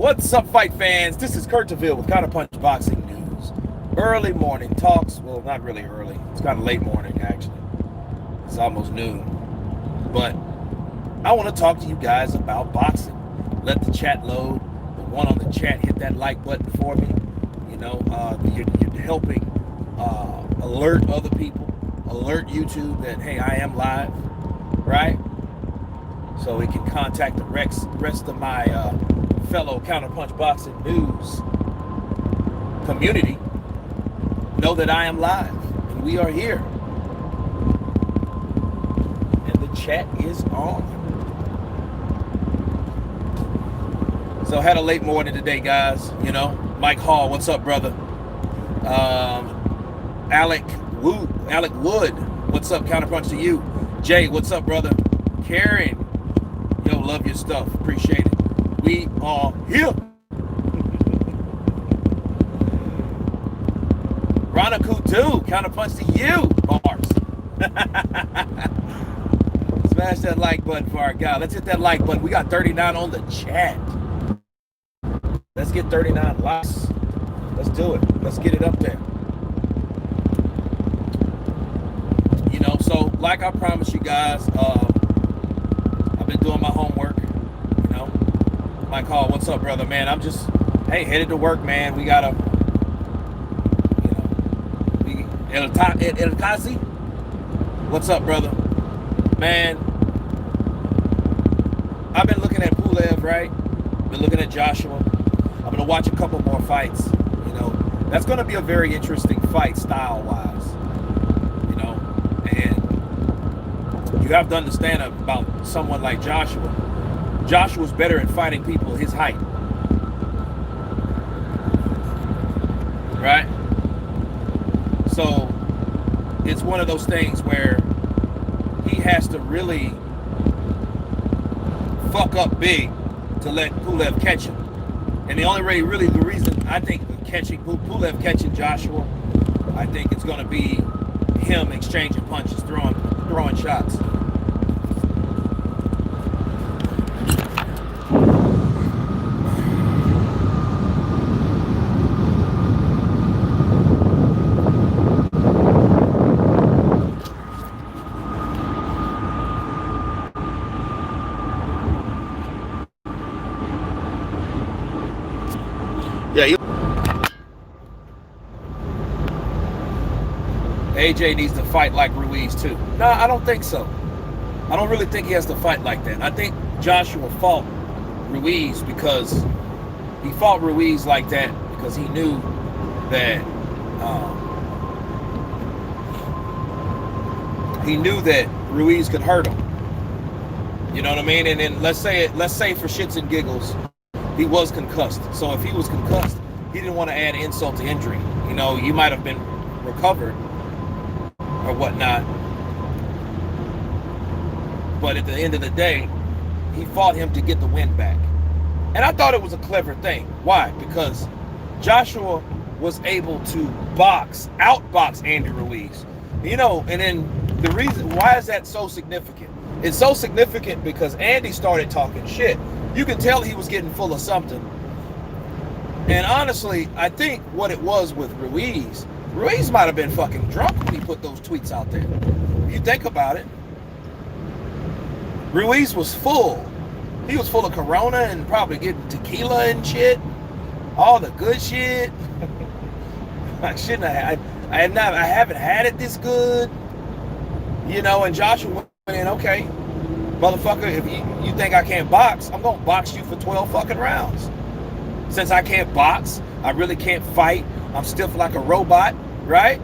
What's up, fight fans? This is Kurt DeVille with Counterpunch Boxing News. Early morning talks. Well, not really early. It's kind of late morning, actually. It's almost noon. But I want to talk to you guys about boxing. Let the chat load. The one on the chat, hit that like button for me. You know, you're helping alert other people, alert YouTube that, hey, I am live, right? So we can contact the rest of my fellow Counterpunch Boxing News community. Know that I am live and we are here. And the chat is on. So had a late morning today, guys. You know, Mike Hall, what's up, brother? Alec Wood, what's up? Counterpunch to you. Jay, what's up, brother? Karen, yo, love your stuff. Appreciate it. We are here. Roniku too. Counterpunch to you. Bars. Smash that like button for our guy. Let's hit that like button. We got 39 on the chat. Let's get 39 likes. Let's do it. Let's get it up there. You know, so like I promised you guys, I've been doing my homework. You know, Mike Hall, what's up, brother? Man, I'm just, hey, headed to work, man. We gotta, you know, El Kazi, what's up, brother? Man, I've been looking at Pulev, right? Been looking at Joshua. I'm gonna watch a couple more fights. You know, that's gonna be a very interesting fight style-wise. You know, and you have to understand about someone like Joshua. Joshua's better at fighting people his height, right? So it's one of those things where he has to really fuck up big to let Pulev catch him. And the only way, really, the reason I think Pulev catching Joshua, I think it's going to be him exchanging punches, throwing shots. Yeah, AJ needs to fight like Ruiz too. No, I don't think so. I don't really think he has to fight like that. I think Joshua fought Ruiz because he fought Ruiz like that because he knew that Ruiz could hurt him. You know what I mean? And then let's say for shits and giggles, he was concussed. So if he was concussed, he didn't want to add insult to injury. You know, you might have been recovered or whatnot. But at the end of the day, he fought him to get the win back. And I thought it was a clever thing. Why? Because Joshua was able to outbox Andy Ruiz. You know, and then the reason, why is that so significant? It's so significant because Andy started talking shit. You can tell he was getting full of something. And honestly, I think what it was with Ruiz might have been fucking drunk when he put those tweets out there. If you think about it, Ruiz was full. He was full of Corona and probably getting tequila and shit. All the good shit. I shouldn't have. I haven't had it this good. You know, and Joshua went in, okay, motherfucker, if you think I can't box, I'm gonna box you for 12 fucking rounds. Since I can't box, I really can't fight. I'm stiff like a robot, right?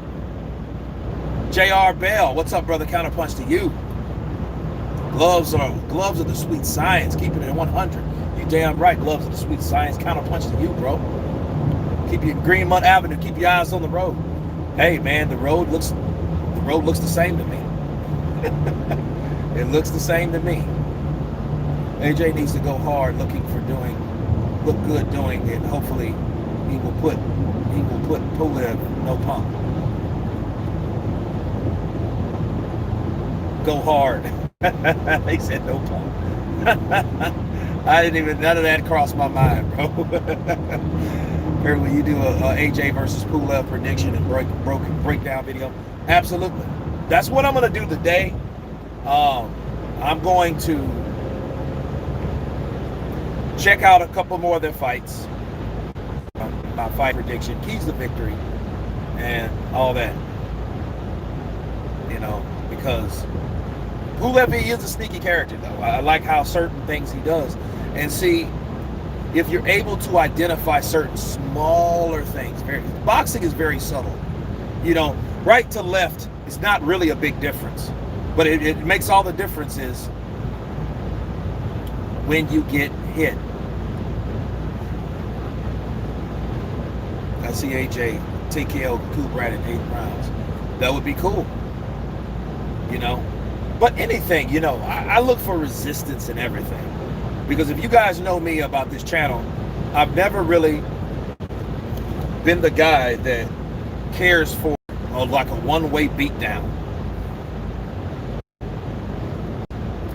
JR Bell, what's up, brother? Counterpunch to you. Gloves are the sweet science. Keeping it at 100. You damn right. Gloves are the sweet science. Counterpunch to you, bro. Keep your Greenmont Avenue. Keep your eyes on the road. Hey, man, the road looks the same to me. It looks the same to me. AJ needs to go hard look good doing it. Hopefully he will put Pulev no pump. Go hard. They said no pump. I didn't even, none of that crossed my mind, bro. Heard when you do a AJ versus Pulev prediction and breakdown video. Absolutely. That's what I'm going to do today. I'm going to check out a couple more of their fights. My fight prediction, keys to victory, and all that. You know, because Pulev is a sneaky character, though. I like how certain things he does. And see, if you're able to identify certain smaller things, boxing is very subtle. You know, right to left is not really a big difference. But it makes all the difference is when you get hit. I see AJ TKO Kubrat in 8 rounds. That would be cool. You know? But anything, you know, I look for resistance in everything. Because if you guys know me about this channel, I've never really been the guy that cares for like a one-way beatdown.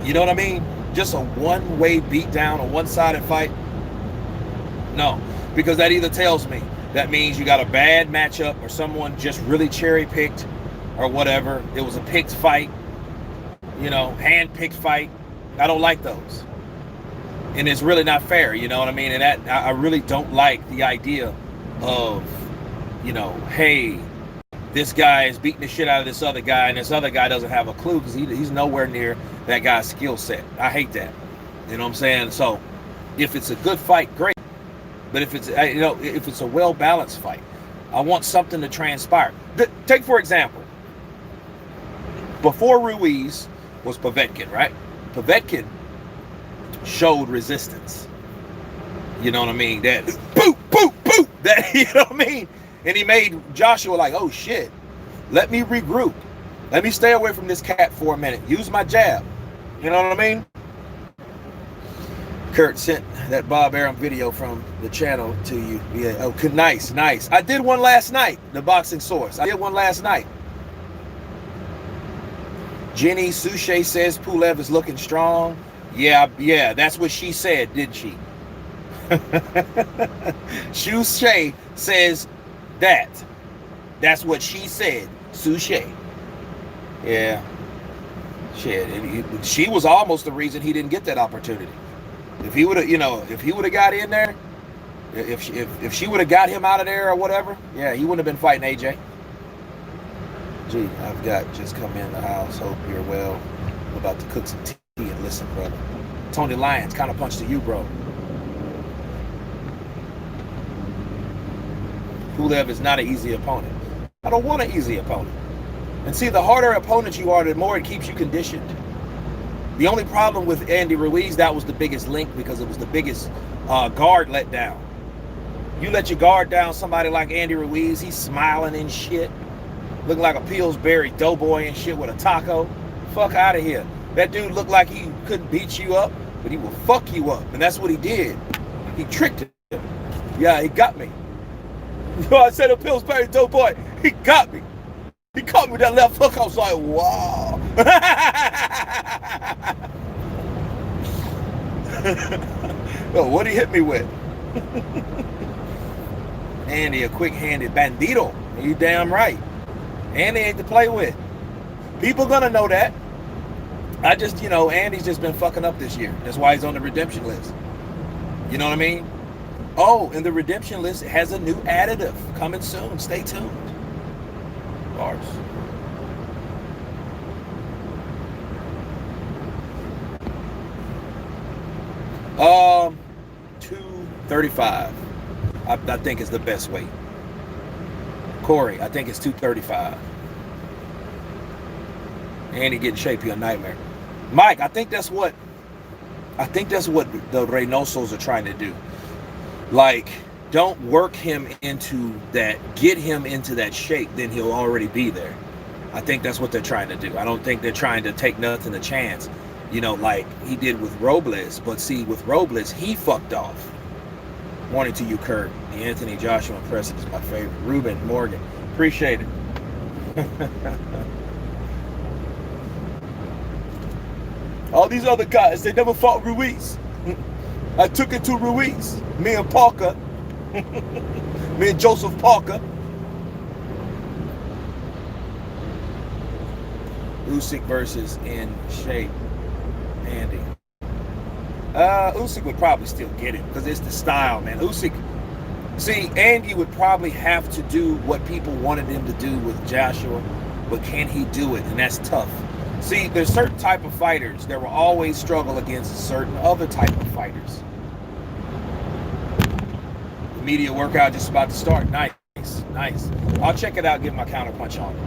You know what I mean? Just a one-way beatdown, a one-sided fight. No, because that either tells me that means you got a bad matchup or someone just really cherry-picked or whatever. It was a picked fight, you know, hand-picked fight. I don't like those. And it's really not fair, you know what I mean? And that I really don't like the idea of, you know, hey, this guy is beating the shit out of this other guy and this other guy doesn't have a clue because he's nowhere near that guy's skill set. I hate that. You know what I'm saying? So if it's a good fight, great. But if it's, you know, if it's a well-balanced fight, I want something to transpire. Take, for example, before Ruiz was Povetkin, right? Povetkin showed resistance. You know what I mean? That boop, boop, boop. That, you know what I mean? And he made Joshua like, oh shit, let me regroup. Let me stay away from this cat for a minute. Use my jab. You know what I mean? Kurt sent that Bob Arum video from the channel to you. Yeah, oh, nice, nice. I did one last night, the Boxing Source. I did one last night. Jenny Suchet says Pulev is looking strong. Yeah, that's what she said, didn't she? Suchet says that. That's what she said, Suchet. Yeah. Shit, she was almost the reason he didn't get that opportunity. If he would have, you know, if he would have got in there, if she would have got him out of there or whatever, yeah, he wouldn't have been fighting AJ. Gee, I've got just come in the house. Hope you're well. I'm about to cook some tea and listen, brother. Tony Lyons, Counterpunch to you, bro. Pulev is not an easy opponent. I don't want an easy opponent. And see, the harder opponent you are, the more it keeps you conditioned. The only problem with Andy Ruiz, that was the biggest link because it was the biggest guard let down. You let your guard down somebody like Andy Ruiz, he's smiling and shit, looking like a Pillsbury doughboy and shit with a taco. Fuck out of here. That dude looked like he couldn't beat you up, but he will fuck you up. And that's what he did. He tricked him. Yeah, he got me. You know, I said a Pillsbury doughboy, he got me. He caught me with that left hook. I was like, wow. Oh, what did he hit me with? Andy, a quick-handed bandito. You damn right. Andy ain't to play with. People gonna know that. I just, you know, Andy's just been fucking up this year. That's why he's on the redemption list. You know what I mean? Oh, and the redemption list has a new additive coming soon. Stay tuned. Bars. 235. I think is the best weight. Corey, I think it's 235. And he getting shapey, a nightmare. Mike, I think that's what the Reynosos are trying to do. Like, don't work him into that, get him into that shape, then he'll already be there. I think that's what they're trying to do. I don't think they're trying to take nothing a chance, you know, like he did with Robles. But see, with Robles, he fucked off. Morning to you, Kurt. The Anthony Joshua impression is my favorite. Ruben Morgan, appreciate it. All these other guys, they never fought Ruiz. I took it to Ruiz. Me and Parker. Me and Joseph Parker. Usyk versus in shape Andy. Usyk would probably still get it because it's the style, man. Usyk, see, Andy would probably have to do what people wanted him to do with Joshua, but can he do it? And that's tough. See, there's certain type of fighters that will always struggle against certain other type of fighters. The media workout just about to start. Nice, nice. I'll check it out, give my counterpunch on it.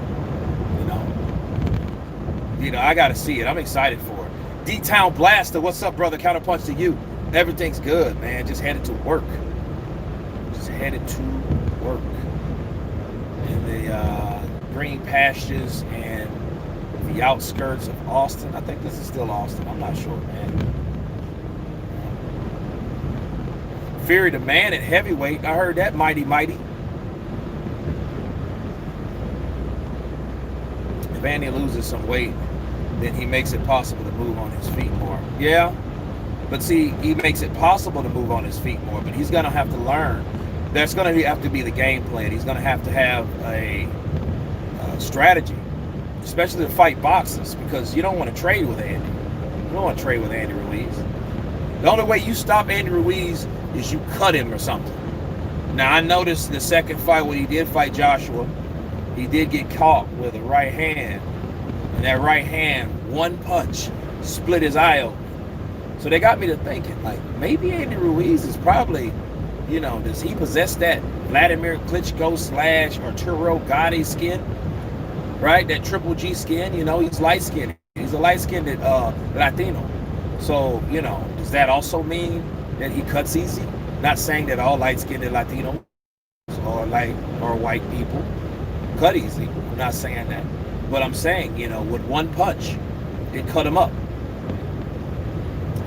You know, I got to see it. I'm excited for it. D-Town Blaster, what's up, brother? Counterpunch to you. Everything's good, man. Just headed to work. Just headed to work. In the green pastures and the outskirts of Austin. I think this is still Austin. I'm not sure, man. Fury the Man at heavyweight. I heard that mighty. If Andy loses some weight, then he makes it possible to move on his feet more. Yeah, but see, he makes it possible to move on his feet more, but he's going to have to learn. That's going to have to be the game plan. He's going to have a strategy, especially to fight boxers, because you don't want to trade with Andy. You don't want to trade with Andy Ruiz. The only way you stop Andy Ruiz is you cut him or something. Now, I noticed the second fight when he did fight Joshua, he did get caught with a right hand. And that right hand, one punch, split his eye open. So they got me to thinking, like, maybe Andy Ruiz is probably, you know, does he possess that Vladimir Klitschko / Arturo Gatti skin? Right? That Triple G skin, you know, he's light-skinned. He's a light-skinned Latino. So, you know, does that also mean that he cuts easy? Not saying that all light-skinned Latinos or white people cut easy. I'm not saying that. But I'm saying, you know, with one punch, it cut him up.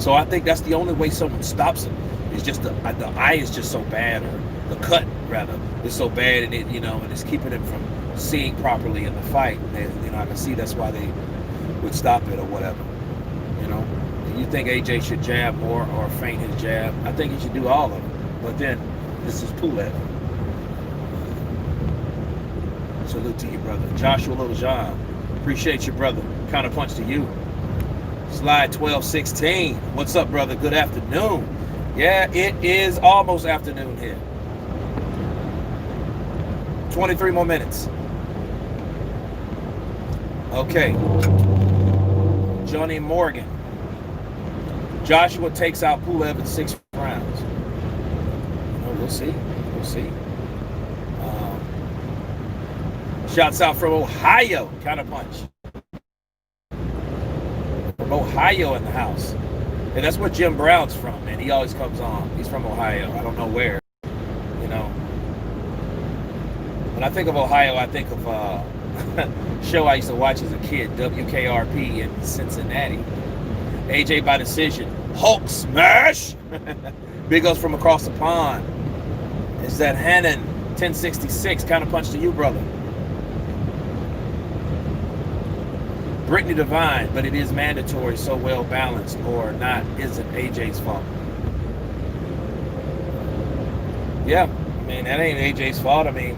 So I think that's the only way someone stops him. It's just the eye is just so bad, or the cut rather is so bad, and it, you know, and it's keeping him from seeing properly in the fight. And, you know, I can see that's why they would stop it or whatever. You know, you think AJ should jab more or feint his jab? I think he should do all of it. But then this is Pulev. Salute to you, brother. Joshua Little John. Appreciate you, brother. Counterpunch to you. Slide 1216. What's up, brother? Good afternoon. Yeah, it is almost afternoon here. 23 more minutes. Okay. Johnny Morgan. Joshua takes out Pulev in 6 rounds. We'll see. We'll see. Shouts out from Ohio, Counterpunch. From Ohio in the house. And that's where Jim Brown's from, man. He always comes on. He's from Ohio. I don't know where. You know. When I think of Ohio, I think of a show I used to watch as a kid, WKRP in Cincinnati. AJ by decision. Hulk smash! Big O's from across the pond. It's that Hannon 1066. Counterpunch to you, brother. Brittany Devine, but it is mandatory, so well balanced, or not, isn't AJ's fault. Yeah, I mean, that ain't AJ's fault. I mean,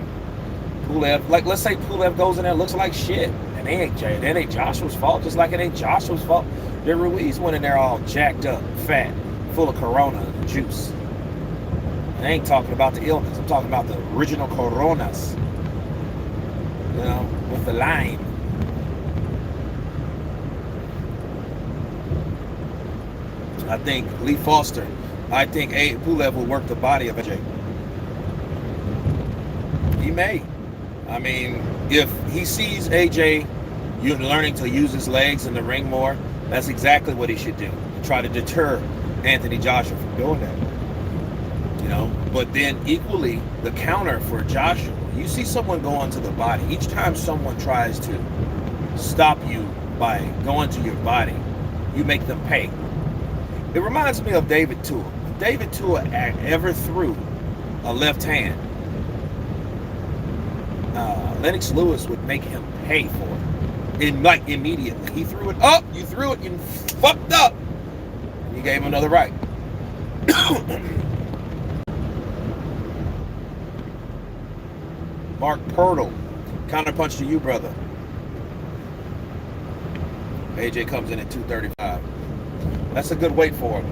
Pulev, like, let's say Pulev goes in there and looks like shit. And that ain't Joshua's fault, just like it ain't Joshua's fault. That Ruiz went in there all jacked up, fat, full of Corona juice. I ain't talking about the illness. I'm talking about the original Coronas. You know, with the lime. I think Lee Foster. I think Pulev will work the body of AJ. He may. I mean, if he sees AJ learning to use his legs in the ring more, that's exactly what he should do. Try to deter Anthony Joshua from doing that. You know, but then equally the counter for Joshua. You see someone go onto the body. Each time someone tries to stop you by going to your body, you make them pay. It reminds me of David Tua. If David Tua ever threw a left hand, Lennox Lewis would make him pay for it. Like immediately. He threw it up, you threw it, you fucked up. And you gave him another right. Mark Purtle, counterpunch to you, brother. AJ comes in at 235. That's a good weight for him.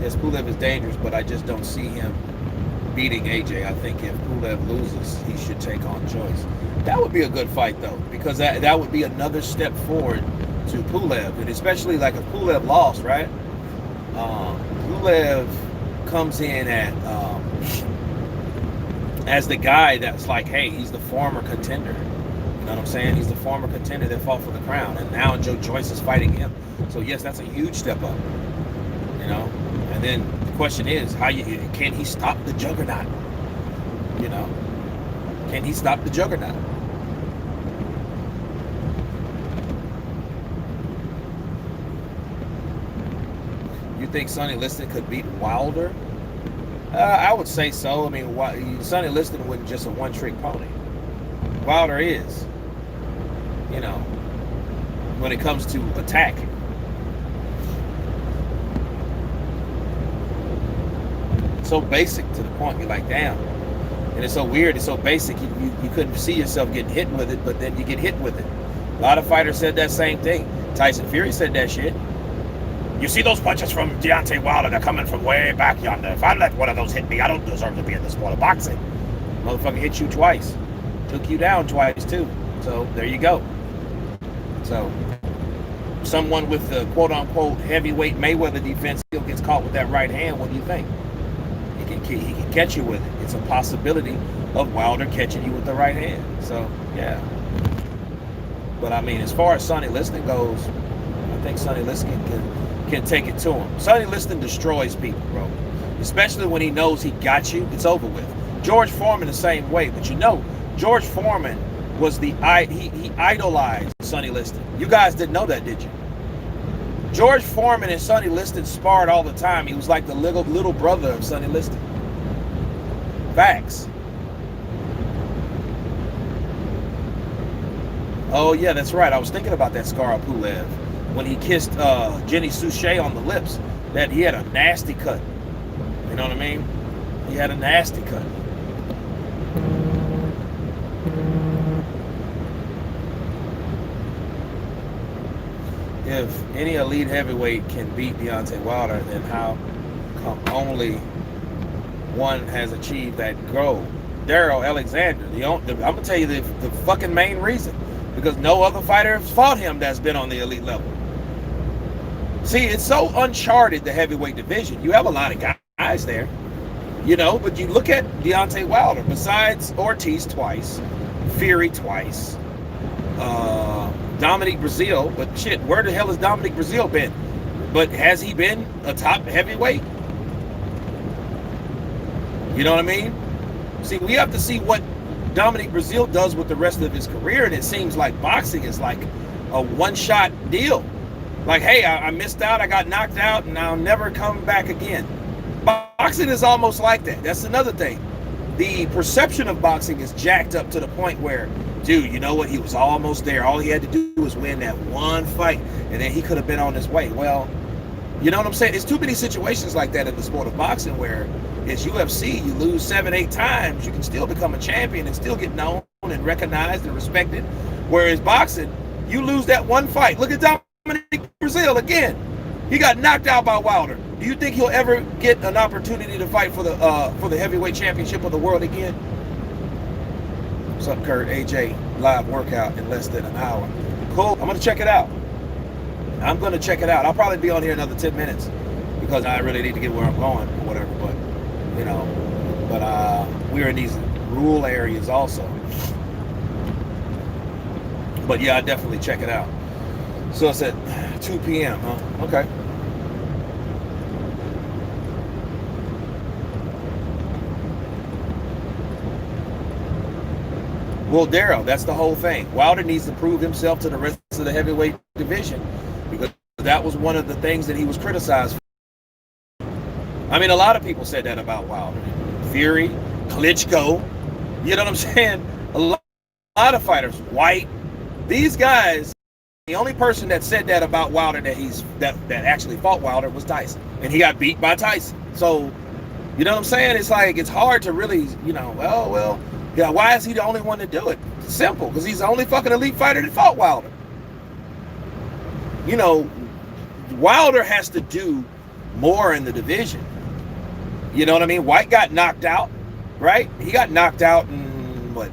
Yes, Pulev is dangerous, but I just don't see him beating AJ. I think if Pulev loses, he should take on Joyce. That would be a good fight, though, because that would be another step forward to Pulev, and especially like if Pulev lost, right? Pulev comes in at as the guy that's like, hey, he's the former contender. You know what I'm saying? He's the former contender that fought for the crown, and now Joe Joyce is fighting him. So yes, that's a huge step up. You know, and then the question is, can he stop the juggernaut? You know, can he stop the juggernaut? You think Sonny Liston could beat Wilder? I would say so. I mean, Sonny Liston wasn't just a one-trick pony. Wilder is, you know, when it comes to attacking. So basic to the point, you're like, damn. And it's so weird, it's so basic, you couldn't see yourself getting hit with it, but then you get hit with it. A lot of fighters said that same thing. Tyson Fury said that shit. You see those punches from Deontay Wilder, they're coming from way back yonder. If I let one of those hit me, I don't deserve to be in the sport of boxing. Motherfucker hit you twice. Took you down twice, too. So, there you go. So, someone with the quote-unquote heavyweight Mayweather defense still gets caught with that right hand. What do you think? He can catch you with it. It's a possibility of Wilder catching you with the right hand. So, yeah. But, I mean, as far as Sonny Liston goes, I think Sonny Liston can take it to him. Sonny Liston destroys people, bro. Especially when he knows he got you, it's over with. George Foreman the same way. But you know, George Foreman was he idolized Sonny Liston. You guys didn't know that, did you? George Foreman and Sonny Liston sparred all the time. He was like the little brother of Sonny Liston. Facts. Oh, yeah, that's right. I was thinking about that scar of Pulev when he kissed Jenny Suchet on the lips. That he had a nasty cut. You know what I mean? He had a nasty cut. If any elite heavyweight can beat Deontay Wilder, then how come only one has achieved that goal? Daryl Alexander. I'm going to tell you the fucking main reason. Because no other fighter has fought him that's been on the elite level. See, it's so uncharted, the heavyweight division. You have a lot of guys there, you know, but you look at Deontay Wilder, besides Ortiz twice, Fury twice, Dominic Brazil, but shit, where the hell has Dominic Brazil been? But has he been a top heavyweight? You know what I mean? See, we have to see what Dominic Brazil does with the rest of his career, and it seems like boxing is like a one-shot deal. Like, hey, I missed out, I got knocked out, and I'll never come back again. Boxing is almost like that. That's another thing. The perception of boxing is jacked up to the point where, dude, you know what? He was almost there. All he had to do was win that one fight, and then he could have been on his way. Well, you know what I'm saying? There's too many situations like that in the sport of boxing where it's UFC, you lose 7-8 times, you can still become a champion and still get known and recognized and respected. Whereas boxing, you lose that one fight. Look at Dominic Brazil again. He got knocked out by Wilder. Do you think he'll ever get an opportunity to fight for the heavyweight championship of the world again? What's up, Kurt? AJ, live workout in less than an hour. Cool. I'm gonna check it out. I'll probably be on here another 10 minutes because I really need to get where I'm going or whatever. But you know, we're in these rural areas also. But yeah, I definitely check it out. So it's at 2 p.m., huh? Okay. Well, Daryl, that's the whole thing. Wilder needs to prove himself to the rest of the heavyweight division because that was one of the things that he was criticized for. I mean, a lot of people said that about Wilder. Fury, Klitschko, you know what I'm saying? A lot of fighters, White, these guys The only person that said that about Wilder that actually fought Wilder was Tyson, and he got beat by Tyson. So, you know what I'm saying? It's like it's hard to really, well, yeah. Why is he the only one to do it? It's simple, because he's the only fucking elite fighter that fought Wilder. Wilder has to do more in the division. You know what I mean? White got knocked out, right? He got knocked out in what?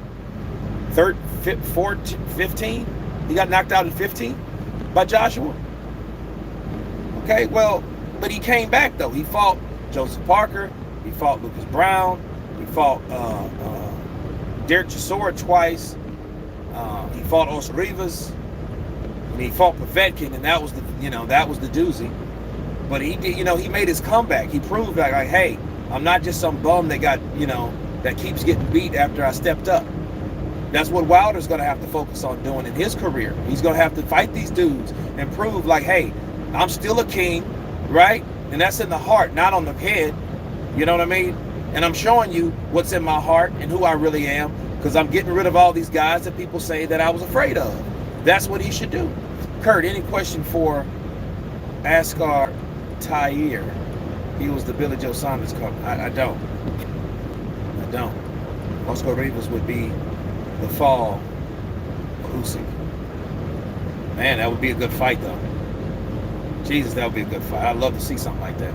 15? He got knocked out in 15 by Joshua. Okay, well, but he came back though. He fought Joseph Parker. He fought Lucas Brown. He fought Derek Chisora twice. He fought Oscar Rivas. And he fought Povetkin, and that was the doozy. But he did, he made his comeback. He proved like, hey, I'm not just some bum that got, that keeps getting beat after I stepped up. That's what Wilder's going to have to focus on doing in his career. He's going to have to fight these dudes and prove like, hey, I'm still a king, right? And that's in the heart, not on the head. You know what I mean? And I'm showing you what's in my heart and who I really am, because I'm getting rid of all these guys that people say that I was afraid of. That's what he should do. Kurt, any question for Askar Tahir? He was the Billy Joe Saunders cover. I don't. Oscar Rivas would be the fall of Usyk. Man, that would be a good fight, though. Jesus, that would be a good fight. I'd love to see something like that.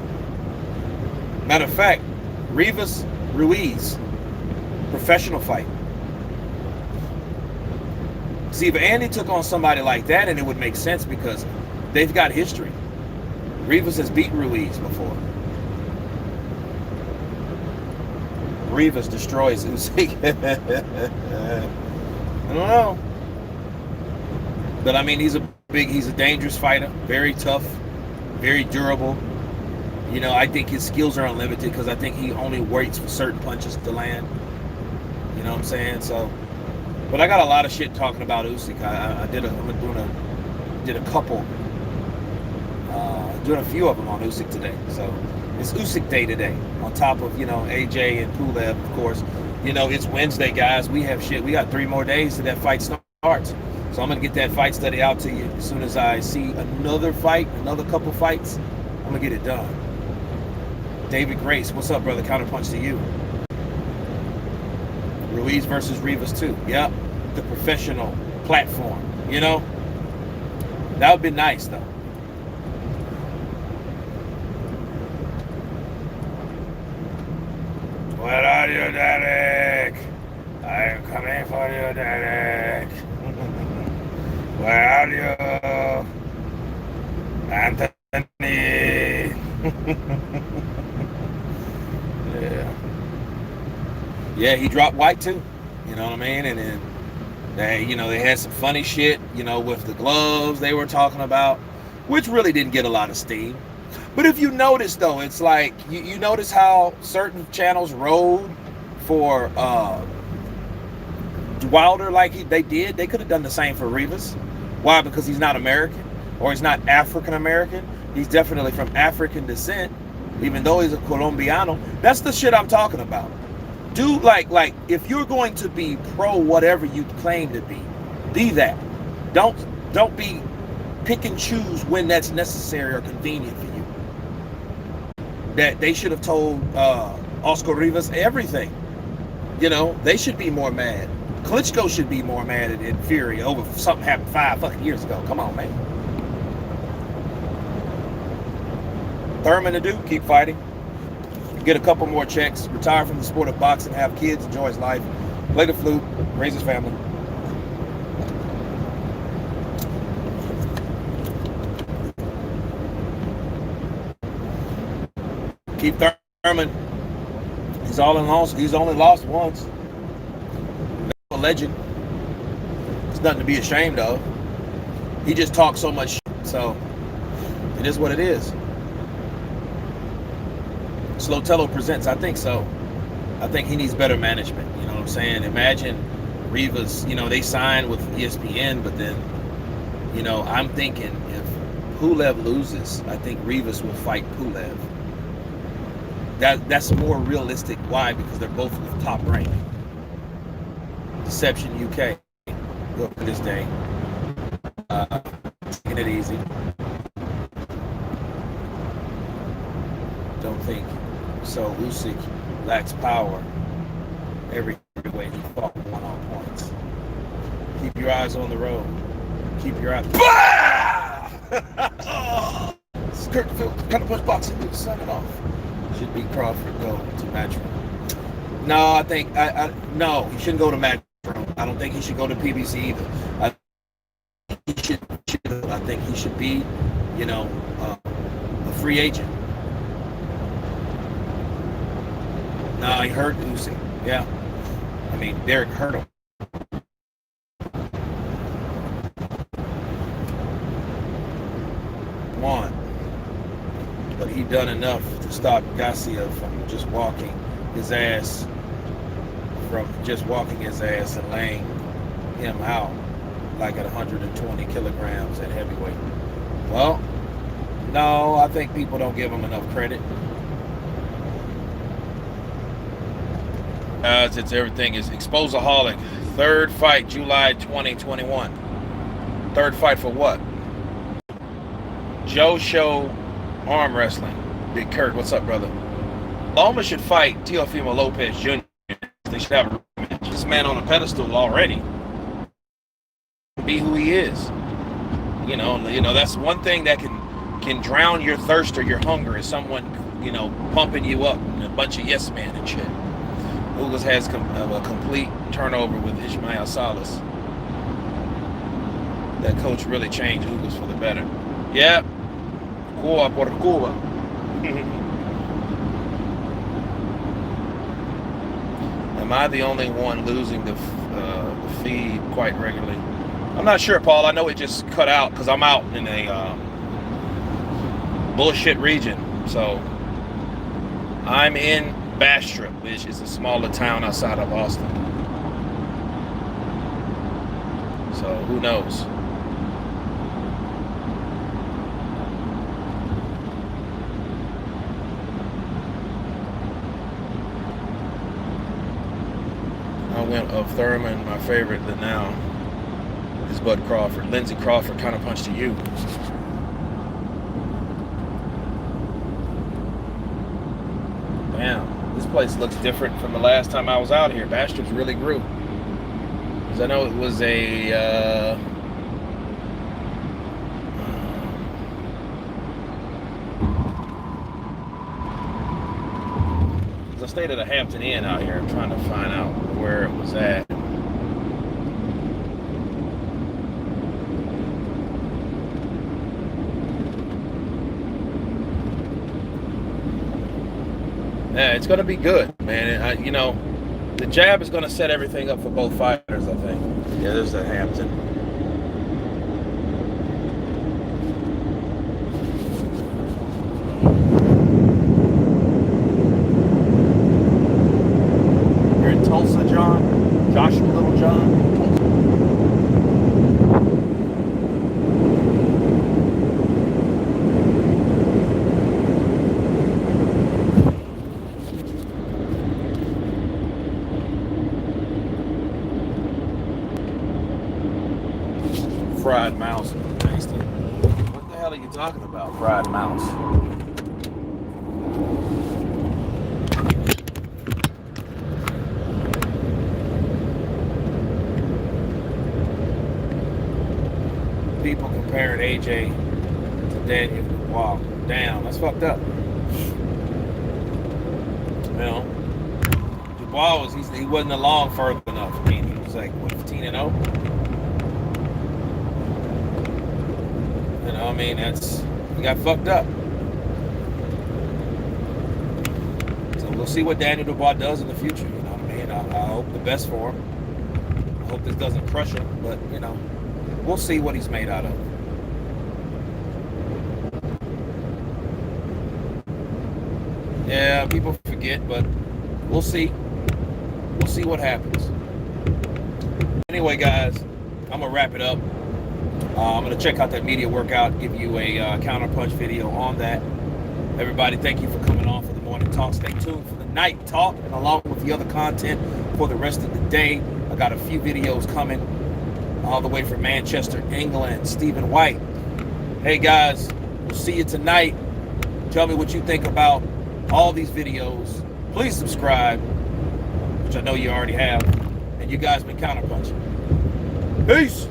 Matter of fact, Ruiz, professional fight. See, if Andy took on somebody like that, and it would make sense because they've got history. Rivas has beat Ruiz before. Rivas destroys Usyk. I don't know. But I mean, he's a dangerous fighter. Very tough, very durable. I think his skills are unlimited because I think he only waits for certain punches to land. You know what I'm saying? So, but I got a lot of shit talking about Usyk. I'm doing a few of them on Usyk today. So it's Usyk day today. On top of AJ and Pulev, of course. It's Wednesday, guys. We have shit. We got 3 more days till that fight starts. So I'm gonna get that fight study out to you as soon as I see another couple fights. I'm gonna get it done. David Grace, what's up, brother? Counterpunch to you. Ruiz versus Rivas too. Yep, the professional platform. That would be nice though. Where are you, Derek? I am coming for you, Derek. Where are you, Anthony? Yeah, he dropped White too. You know what I mean? And then they had some funny shit, with the gloves they were talking about, which really didn't get a lot of steam. But if you notice though, it's like you notice how certain channels rode for Wilder like they did. They could have done the same for Rivas. Why? Because he's not American, or he's not African American. He's definitely from African descent, even though he's a Colombiano. That's the shit I'm talking about. Dude, like if you're going to be pro whatever you claim to be that. Don't be pick and choose when that's necessary or convenient for you. That they should have told Oscar Rivas everything. They should be more mad. Klitschko should be more mad at Fury over something happened 5 fucking years ago. Come on, man. Thurman to do, keep fighting. Get a couple more checks, retire from the sport of boxing, have kids, enjoy his life, play the flute, raise his family. Keith Thurman, he's only lost once. A legend. It's nothing to be ashamed of. He just talks so much shit, so it is what it is. Slotello presents. I think so. I think he needs better management. You know what I'm saying? Imagine Rivas, they signed with ESPN, but then, I'm thinking if Pulev loses, I think Rivas will fight Pulev. That's more realistic. Why? Because they're both top rank. Deception UK. Go for this day. taking it easy. Don't think so. Usyk lacks power every way he fought one on points. Keep your eyes on the road. Keep your eyes. Skirtfield, Counterpunch boxing, sign it off. Should be Crawford go to matchroom. No, I think no, he shouldn't go to matchroom. I don't think he should go to PBC either. I think he should be, a free agent. No, he hurt Usyk. Yeah, I mean Derek hurt him. But he done enough to stop Garcia from just walking his ass and laying him out like at 120 kilograms at heavyweight. Well, no, I think people don't give him enough credit. It's everything is Exposaholic. Third fight, July 2021. Third fight for what? Joe Show arm wrestling. Big Kurt, what's up, brother? Loma should fight Teofimo Lopez Jr. They should have a rematch. This man on a pedestal already. Be who he is. You know, that's one thing that can drown your thirst or your hunger is someone, pumping you up and a bunch of yes men and shit. Ugas has a complete turnover with Ismael Salas. That coach really changed Ugas for the better. Yeah. Cuba por Cuba. Am I the only one losing the feed quite regularly? I'm not sure, Paul. I know it just cut out because I'm out in a bullshit region. So I'm in Bastrop, which is a smaller town outside of Austin. So who knows? I went of Thurman, my favorite, but now is Bud Crawford. Lindsey Crawford Counterpunch to you. Damn, this place looks different from the last time I was out here. Bastard's really grew. Because I know it was I stayed at a Hampton Inn out here. I'm trying to find out where it was at. Yeah, it's going to be good, man. The jab is going to set everything up for both fighters, I think. Yeah, there's that Hampton. You're in Tulsa, John? Joshua Little John? Fried mouse. Tasty. What the hell are you talking about? Fried mouse. People comparing AJ to Daniel. Wow. Damn, that's fucked up. Dubois he wasn't along further enough. I mean, he was like, what, 15-0? I mean, he got fucked up. So we'll see what Daniel Dubois does in the future. You know what I mean? I hope the best for him. I hope this doesn't crush him, but we'll see what he's made out of. Yeah, people forget, but we'll see. We'll see what happens. Anyway, guys, I'm gonna wrap it up. I'm going to check out that media workout, give you a Counterpunch video on that. Everybody, thank you for coming on for the morning talk. Stay tuned for the night talk and along with the other content for the rest of the day. I got a few videos coming all the way from Manchester, England. Stephen White Hey guys, we'll see you tonight. Tell me what you think about all these videos. Please subscribe, which I know you already have. And you guys been counterpunching. Peace.